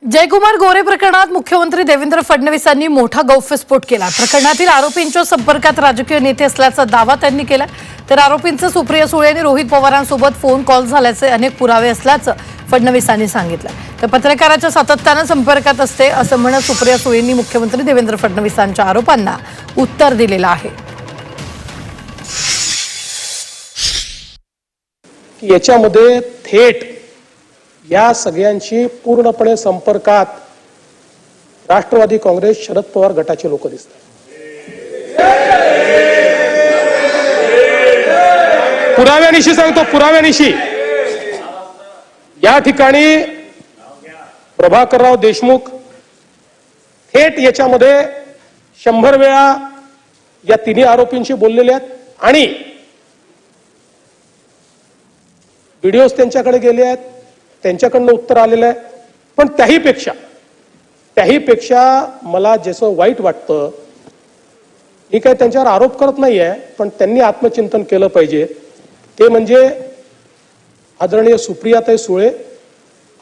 जयकुमार गोरे प्रकरणात मुख्यमंत्री देवेंद्र फडणवीसांनी मोठा गौप्यस्फोट केला। प्रकरणातील आरोपींच्या संपर्कात राजकीय नेते असल्याचा दावा त्यांनी केला। तर आरोपींचे सुप्रिया सुळे आणि रोहित पवारांसोबत फोन कॉल झाल्याचे अनेक पुरावे असल्याचं फडणवीसांनी सांगितलं। तर पत्रकाराच्या सातत्याने संपर्कात असते असं म्हणत सुप्रिया सुळेंनी मुख्यमंत्री देवेंद्र फडणवीसांच्या आरोपांना उत्तर दिलेलं आहे। याच्यामध्ये थेट या सगळ्यांची पूर्णपणे संपर्कात राष्ट्रवादी काँग्रेस शरद पवार गटाचे लोक दिसतात। पुराव्यानिशी सांगतो, पुराव्यानिशी या ठिकाणी प्रभाकरराव देशमुख थेट याच्यामध्ये 100 वेळा या तिन्ही आरोपींशी बोललेले आहेत आणि व्हिडिओज त्यांच्याकडे गेले आहेत, त्यांच्याकडनं उत्तर आलेलं आहे। पण त्याहीपेक्षा मला जसं वाईट वाटतं, मी काय त्यांच्यावर आरोप करत नाहीये, पण त्यांनी आत्मचिंतन केलं पाहिजे। ते म्हणजे आदरणीय सुप्रियाताई सुळे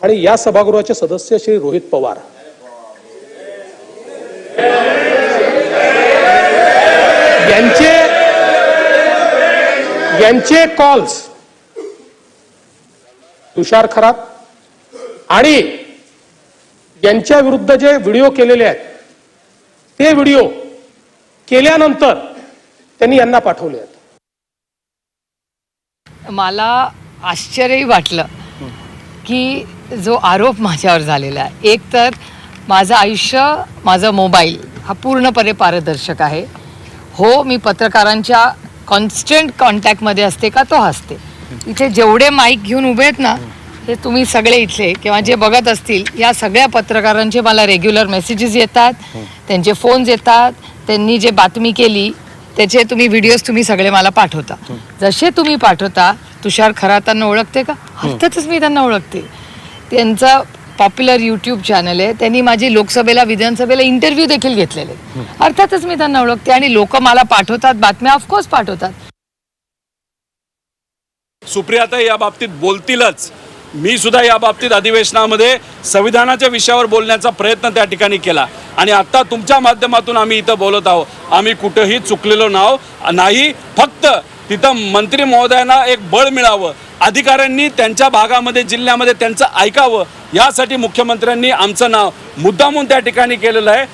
आणि या सभागृहाचे सदस्य श्री रोहित पवार यांचे कॉल्स तुषार खरात आणि यांच्या विरुद्ध जे व्हिडिओ केलेले आहेत ते व्हिडिओ केल्यानंतर त्यांनी यांना पाठवले आहेत। मला आश्चर्यही वाटलं की जो आरोप माझ्यावर झालेला आहे, एक तर माझं आयुष्य, माझा मोबाईल हा पूर्णपणे पारदर्शक आहे। हो, मी पत्रकारांच्या कॉन्स्टंट कॉन्टॅक्टमध्ये असते का तो असते। इथे जेवढे माईक घेऊन उभे आहेत ना, हे तुम्ही सगळे इथले किंवा जे बघत असतील, या सगळ्या पत्रकारांचे मला रेग्युलर मेसेजेस येतात, त्यांचे फोन्स येतात, त्यांनी जे बातमी केली त्याचे तुम्ही व्हिडिओज तुम्ही सगळे मला पाठवता। जसे तुम्ही पाठवता, तुषार खरातांना ओळखते का? अर्थातच मी त्यांना ओळखते। त्यांचा पॉप्युलर यूट्यूब चॅनल आहे, त्यांनी माझी लोकसभेला विधानसभेला इंटरव्ह्यू देखील घेतलेले, अर्थातच मी त्यांना ओळखते। आणि लोक मला पाठवतात बातम्या, ऑफकोर्स पाठवतात। सुप्रियाताई या बाबतीत बोलतीलच। मी सुद्धा या बाबतीत अधिवेशनामध्ये संविधानाच्या विषयावर बोलण्याचा प्रयत्न त्या ठिकाणी केला आणि आता तुमच्या माध्यमातून आम्ही इथं बोलत आहोत। आम्ही कुठेही चुकलेलो नाही, फक्त तिथं मंत्री महोदयांना एक बळ मिळावं, अधिकाऱ्यांनी त्यांच्या भागामध्ये जिल्ह्यामध्ये त्यांचं ऐकावं, यासाठी मुख्यमंत्र्यांनी आमचं नाव मुद्दामून त्या ठिकाणी केलेलं आहे।